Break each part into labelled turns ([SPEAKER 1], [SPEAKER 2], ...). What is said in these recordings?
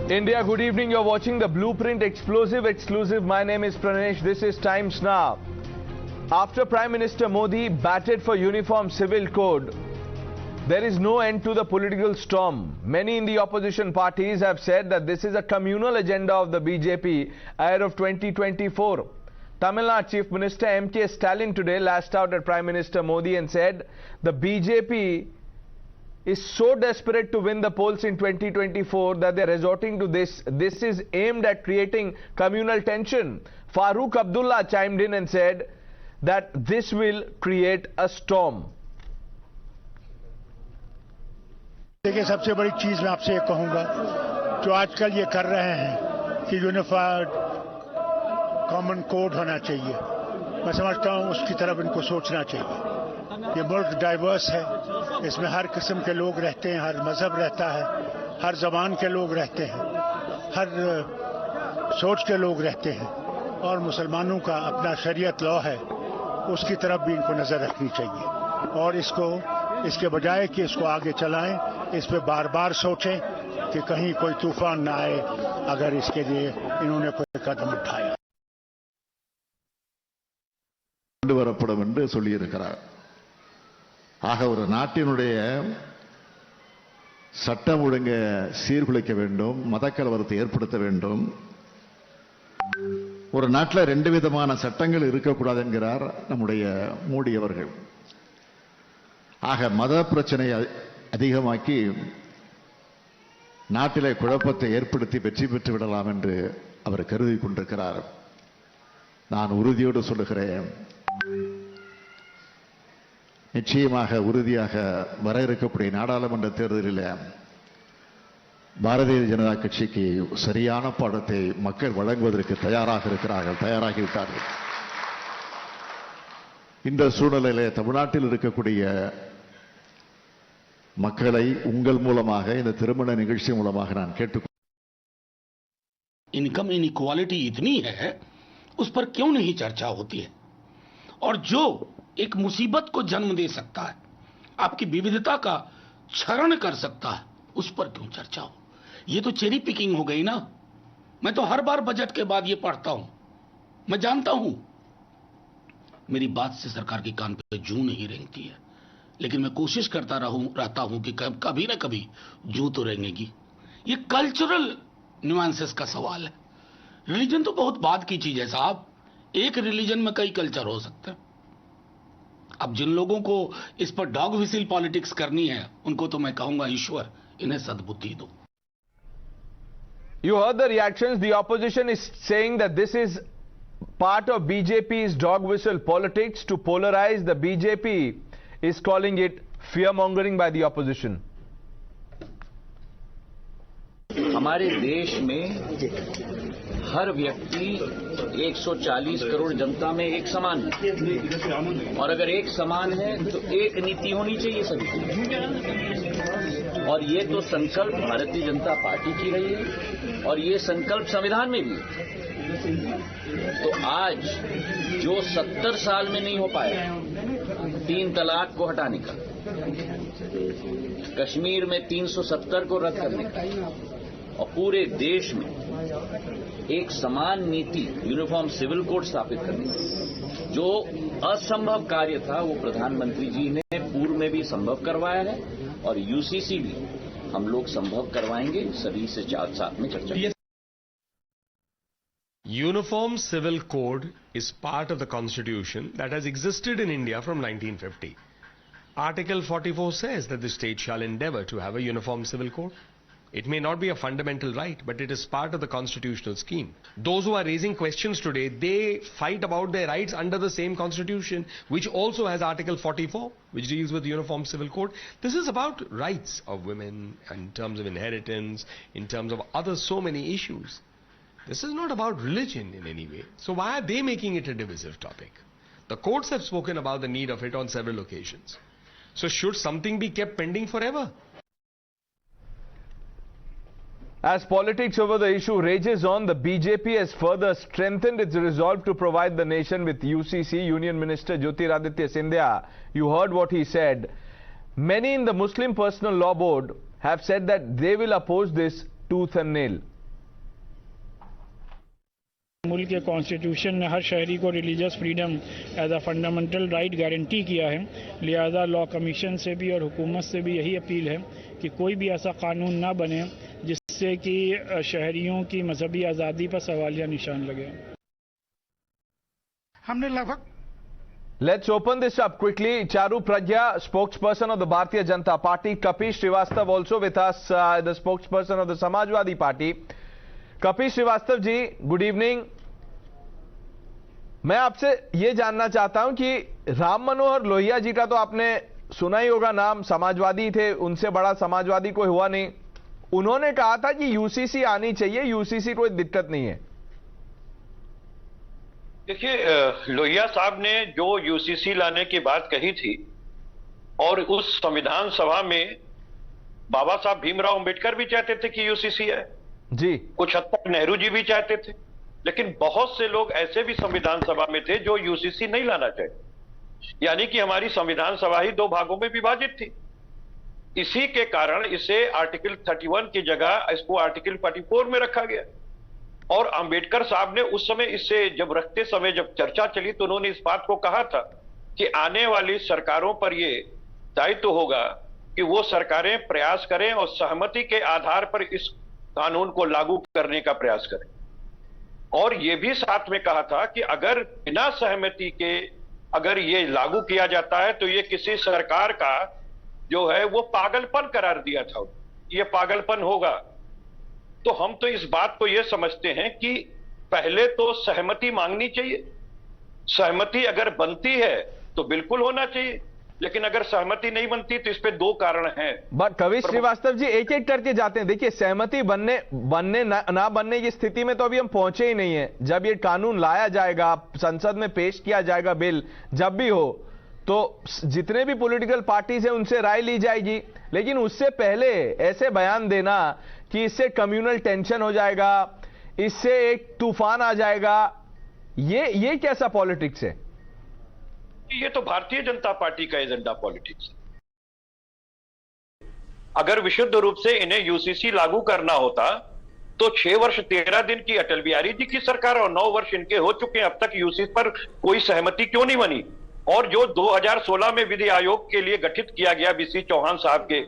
[SPEAKER 1] India, good evening. You're watching the Blueprint Explosive Exclusive. My name is Pranesh. This is Times Now. After Prime Minister Modi batted for Uniform Civil Code, there is no end to the political storm. Many in the opposition parties have said that this is a communal agenda of the BJP ahead of 2024. Tamil Nadu Chief Minister M.K. Stalin today lashed out at Prime Minister Modi and said the BJP is so desperate to win the polls in 2024 that they're resorting to this. This is aimed at creating communal tension. Farooq Abdullah chimed in and said that this will create a storm.
[SPEAKER 2] देखिए, सबसे बड़ी चीज मैं आपसे ये कहूंगा, जो आजकल ये कर रहे हैं कि यूनिफाइड कॉमन कोड होना चाहिए, मैं समझता हूं उसकी तरफ इनको सोचना चाहिए। ये मुल्क डाइवर्स है, इसमें हर किस्म के लोग रहते हैं, हर मजहब रहता है, हर जबान के लोग रहते हैं, हर सोच के लोग रहते हैं, और मुसलमानों का अपना शरीयत लॉ है, उसकी तरफ भी इनको नजर रखनी चाहिए। और इसके बजाय कि इसको आगे चलाएं, इस पे बार बार सोचें कि कहीं कोई तूफान ना आए अगर इसके लिए इन्होंने कोई कदम उठाया।
[SPEAKER 3] வரப்படும் என்று சொல்லியிருக்கிறார். ஆக ஒரு நாட்டினுடைய சட்டம் ஒழுங்கை சீர்குலைக்க வேண்டும், மதக்கலவரத்தை ஏற்படுத்த வேண்டும். ஒரு நாட்டில் ரெண்டு விதமான சட்டங்கள் இருக்கக்கூடாது என்கிறார் நம்முடைய மோடி அவர்கள். ஆக மத பிரச்சனை அதிகமாக்கி நாட்டிலே குழப்பத்தை ஏற்படுத்தி வெற்றி பெற்று விடலாம் என்று அவர் கருதி கொண்டிருக்கிறார். நான் உறுதியோடு சொல்லுகிறேன், நிச்சயமாக உறுதியாக வர இருக்கக்கூடிய நாடாளுமன்ற தேர்தலில் பாரதிய ஜனதா கட்சிக்கு சரியான பாடத்தை மக்கள் வழங்குவதற்கு தயாராகிவிட்டார்கள். இந்த சூழ்நிலையிலே தமிழ்நாட்டில் இருக்கக்கூடிய மக்களை உங்கள் மூலமாக இந்த திருமண நிகழ்ச்சி மூலமாக நான் கேட்டு
[SPEAKER 4] इनकम इनइक्वालिटी इतनी है, उस पर क्यों नहीं चर्चा होती है? और जो एक मुसीबत को जन्म दे सकता है, आपकी विविधता का क्षरण कर सकता है, उस पर क्यों चर्चा हो? ये तो चेरी पिकिंग हो गई ना। मैं तो हर बार बजट के बाद ये पढ़ता हूं, मैं जानता हूं मेरी बात से सरकार की कान पे जूं नहीं रेंगती है, लेकिन मैं कोशिश करता रहता हूं कि कभी ना कभी जूं तो रेंगेगी। ये कल्चरल न्यूएंसेस का सवाल है। रिलीजन तो बहुत बाद की चीज है साहब, एक रिलीजन में कई कल्चर हो सकते हैं। अब जिन लोगों को इस पर डॉग विसिल पॉलिटिक्स करनी है, उनको तो मैं कहूंगा ईश्वर इन्हें सद्बुद्धि दो।
[SPEAKER 1] You heard the reactions. The opposition is saying that this is part of BJP's dog whistle politics to polarize. The BJP is calling it fear-mongering by the opposition.
[SPEAKER 5] हमारे देश में हर व्यक्ति 140 करोड़ जनता में एक समान है, और अगर एक समान है तो एक नीति होनी चाहिए सभी। और ये तो संकल्प भारतीय जनता पार्टी की रही है, और ये संकल्प संविधान में भी है। तो आज जो 70 साल में नहीं हो पाया 3 तलाक को हटाने का, कश्मीर में 370 को रद्द करने का, और पूरे देश में एक समान नीति यूनिफॉर्म सिविल कोड स्थापित करने का, जो असंभव कार्य था वो प्रधानमंत्री जी ने पूर्व में भी संभव करवाया है, और यूसीसी भी हम लोग संभव करवाएंगे। सभी से साथ में चर्चा।
[SPEAKER 6] Uniform Civil Code is part of the Constitution that has existed in India from 1950. Article 44 says that the state shall endeavor to have a uniform civil code. It may not be a fundamental right, but it is part of the constitutional scheme. Those who are raising questions today, they fight about their rights under the same constitution, which also has Article 44, which deals with the Uniform Civil Code. This is about rights of women in terms of inheritance, in terms of other so many issues. This is not about religion in any way. So why are they making it a divisive topic? The courts have spoken about the need of it on several occasions. So should something be kept pending forever?
[SPEAKER 1] As politics over the issue rages on, the BJP has further strengthened its resolve to provide the nation with UCC. Union Minister Jyotiraditya Scindia, you heard what he said. Many in the Muslim Personal Law Board have said that they will oppose this tooth and nail.
[SPEAKER 7] मुल्क के constitution ने हर शहरी को religious freedom as a fundamental right guarantee किया है। लिहाजा law commission से भी और हुकूमत से भी यही अपील है कि कोई भी ऐसा कानून ना बने जिससे कि शहरियों की मजहबी आज़ादी पर सवालिया निशान लगे।
[SPEAKER 2] हमने लगभग
[SPEAKER 1] Let's open this up quickly. Charu Pragya, spokesperson of the Bharatiya Janata Party. Kapish Srivastava also with us, the spokesperson of the Samajwadi Party. Kapish Srivastava ji, good evening. मैं आपसे ये जानना चाहता हूं कि राम मनोहर लोहिया जी का तो आपने सुना ही होगा नाम, समाजवादी थे, उनसे बड़ा समाजवादी कोई हुआ नहीं। उन्होंने कहा था कि यूसीसी आनी चाहिए, यूसीसी कोई दिक्कत नहीं है।
[SPEAKER 8] देखिए, लोहिया साहब ने जो यूसीसी लाने की बात कही थी और उस संविधान सभा में बाबा साहब भीमराव अंबेडकर भी चाहते थे कि यूसीसी आए
[SPEAKER 1] जी,
[SPEAKER 8] कुछ हद तक नेहरू जी भी चाहते थे, लेकिन बहुत से लोग ऐसे भी संविधान सभा में थे जो यूसीसी नहीं लाना चाहते। यानी कि हमारी संविधान सभा ही दो भागों में विभाजित थी। इसी के कारण इसे आर्टिकल 31 की जगह इसको आर्टिकल 44 में रखा गया। और अंबेडकर साहब ने उस समय इससे जब रखते समय जब चर्चा चली तो उन्होंने इस बात को कहा था कि आने वाली सरकारों पर यह दायित्व होगा कि वो सरकारें प्रयास करें और सहमति के आधार पर इस कानून को लागू करने का प्रयास करें। और यह भी साथ में कहा था कि अगर बिना सहमति के अगर ये लागू किया जाता है तो ये किसी सरकार का जो है वो पागलपन करार दिया था, ये पागलपन होगा। तो हम तो इस बात को ये समझते हैं कि पहले तो सहमति मांगनी चाहिए, सहमति अगर बनती है तो बिल्कुल होना चाहिए, लेकिन अगर सहमति नहीं बनती तो इस पे दो कारण हैं। बट कविश श्रीवास्तव जी एक एक करके जाते हैं। देखिए, सहमति बनने ना बनने की स्थिति में तो अभी हम पहुंचे ही नहीं है। जब ये कानून लाया जाएगा, संसद में पेश किया जाएगा बिल, जब भी हो तो जितने भी पॉलिटिकल पार्टीज हैं उनसे राय ली जाएगी। लेकिन उससे पहले ऐसे बयान देना कि इससे कम्युनल टेंशन हो जाएगा, इससे एक तूफान आ जाएगा, ये कैसा पॉलिटिक्स है? ये तो भारतीय जनता पार्टी का एजेंडा पॉलिटिक्स है। अगर विशुद्ध रूप से इन्हें यूसीसी लागू करना होता तो 6 वर्ष 13 दिन की अटल बिहारी जी की सरकार और 9 वर्ष इनके हो चुके हैं, अब तक यूसीसी पर कोई सहमति क्यों नहीं बनी? और जो 2016 में विधि आयोग के लिए गठित किया गया बीसी चौहान साहब के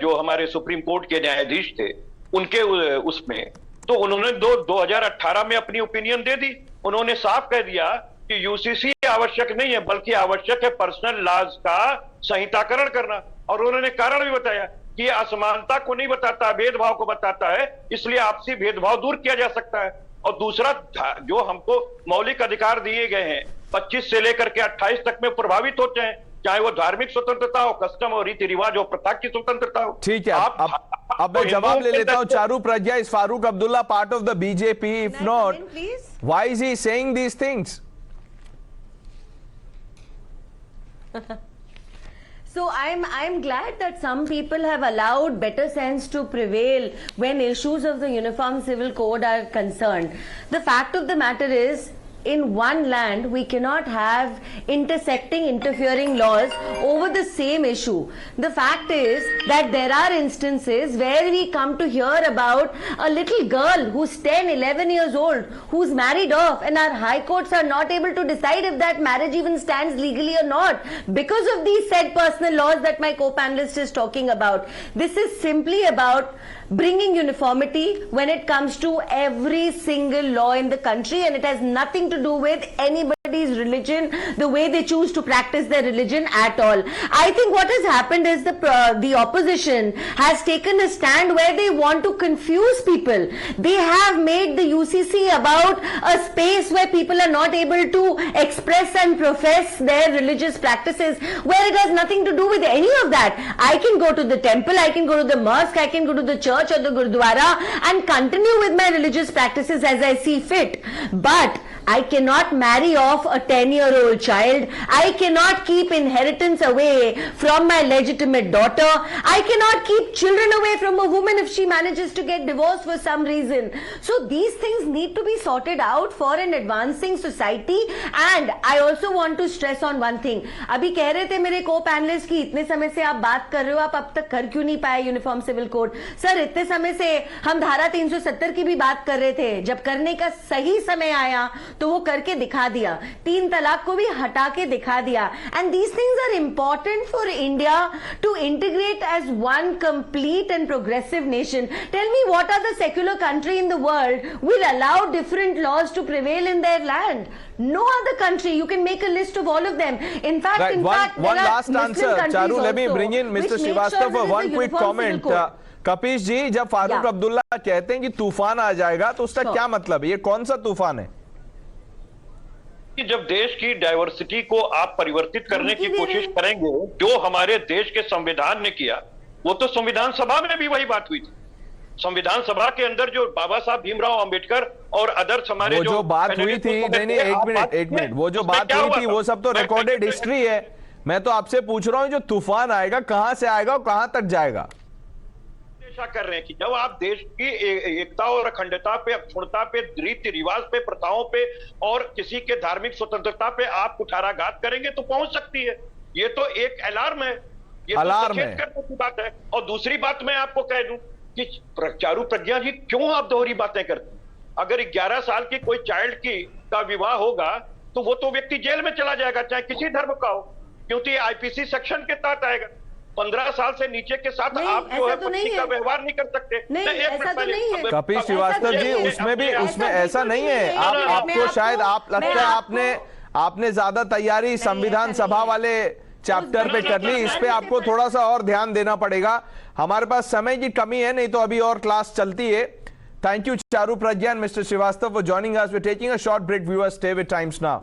[SPEAKER 8] जो हमारे सुप्रीम कोर्ट के न्यायाधीश थे उनके उसमें तो उन्होंने 2018 में अपनी ओपिनियन दे दी। उन्होंने साफ कह दिया कि यूसीसी आवश्यक नहीं है, बल्कि आवश्यक है पर्सनल लॉज का संहिताकरण करना। और उन्होंने कारण भी बताया कि यह असमानता को नहीं बताता, भेदभाव को बताता है, इसलिए आपसी भेदभाव दूर किया जा सकता है। और दूसरा, जो हमको मौलिक अधिकार दिए गए हैं 25 से लेकर के 28 तक में प्रभावित होते हैं, चाहे वो धार्मिक स्वतंत्रता हो, कस्टम और रीति रिवाज हो, प्रथा की स्वतंत्रता हो। ठीक है, अब मैं जवाब ले लेता हूं। Charu Pragya, is Farooq Abdullah part of the BJP? If not, why is he saying these things?
[SPEAKER 9] So I'm glad that some people have allowed better sense to prevail when issues of the Uniform Civil Code are concerned. The fact of the matter is, in one land we cannot have intersecting, interfering laws over the same issue. The fact is that there are instances where we come to hear about a little girl who's 10, 11 years old, who's married off, and our high courts are not able to decide if that marriage even stands legally or not because of these said personal laws that my co-panelist is talking about. This is simply about bringing uniformity when it comes to every single law in the country, and it has nothing to do with anybody's religion, the way they choose to practice their religion at all. I think what has happened is the opposition has taken a stand where they want to confuse people. They have made the UCC about a space where people are not able to express and profess their religious practices, where it has nothing to do with any of that. I can go to the temple, I can go to the mosque, I can go to the church or the Gurdwara and continue with my religious practices as I see fit. But I cannot marry off a 10-year-old child. I cannot keep inheritance away from my legitimate daughter. I cannot keep children away from a woman if she manages to get divorced for some reason. So these things need to be sorted out for an advancing society. And I also want to stress on one thing. अभी कह रहे थे मेरे को-पैनलिस्ट की इतने समय से आप बात कर रहे हो, आप अब तक कर क्यों नहीं पाए यूनिफॉर्म सिविल कोड? सर, इतने समय से हम धारा 370 की भी बात कर रहे थे। जब करने का सही समय आया तो वो करके दिखा दिया, 3 तलाक को भी हटा के दिखा दिया। And these things are important for India to integrate as one complete and progressive nation. Tell me, what are the secular country in the world will allow different laws to prevail in their land? No other country. You can make a list of all of them. In fact,
[SPEAKER 1] right. One last answer, Charu. Let me bring in Mr. Srivastava for one quick comment. कपीश जी, जब फारूक अब्दुल्ला कहते हैं कि तूफान आ जाएगा, तो उसका क्या मतलब है? ये कौन सा तूफान है?
[SPEAKER 8] कि जब देश की डाइवर्सिटी को आप परिवर्तित करने की कोशिश करेंगे, जो हमारे देश के संविधान ने किया, वो तो संविधान सभा में भी वही बात हुई थी। संविधान सभा के अंदर जो बाबा साहब भीमराव अंबेडकर और अदर्स हमारे
[SPEAKER 1] जो बात हुई थी, नहीं, एक मिनट, वो जो बात हुई थी वो सब तो रिकॉर्डेड हिस्ट्री है। मैं तो आपसे पूछ रहा हूं, जो तूफान आएगा कहां से आएगा और कहां तक जाएगा?
[SPEAKER 8] ऐसा कर रहे हैं कि जब आप देश की एकता और अखंडता पे, अक्षुण्णता पे, रीति रिवाज पे, प्रथाओं पे और किसी के धार्मिक स्वतंत्रता पे आप कुठाराघात करेंगे तो पहुंच सकती है। ये तो एक अलार्म है, ये
[SPEAKER 1] अलार्म
[SPEAKER 8] है करने की बात है। और दूसरी बात मैं आपको कह दूं कि चारू प्रज्ञा जी, क्यों आप दोहरी बातें करते हैं? अगर 11 साल की कोई चाइल्ड का विवाह होगा तो वो तो व्यक्ति जेल में चला जाएगा, चाहे किसी धर्म का हो, क्योंकि आईपीसी सेक्शन के तहत आएगा। 15 साल से नीचे के साथ आप जो है पत्नी का व्यवहार नहीं कर सकते।
[SPEAKER 1] कपीश श्रीवास्तव जी, उसमें ऐसा नहीं है। आपको शायद लगता है आपने ज्यादा तैयारी संविधान सभा वाले चैप्टर पे कर ली, इस पे आपको थोड़ा सा और ध्यान देना पड़ेगा। हमारे पास समय की कमी है, नहीं तो अभी और क्लास चलती है। Thank you Charu Pragya and Mr. Srivastava for joining us. We're taking a short break. Viewers, stay with Times Now.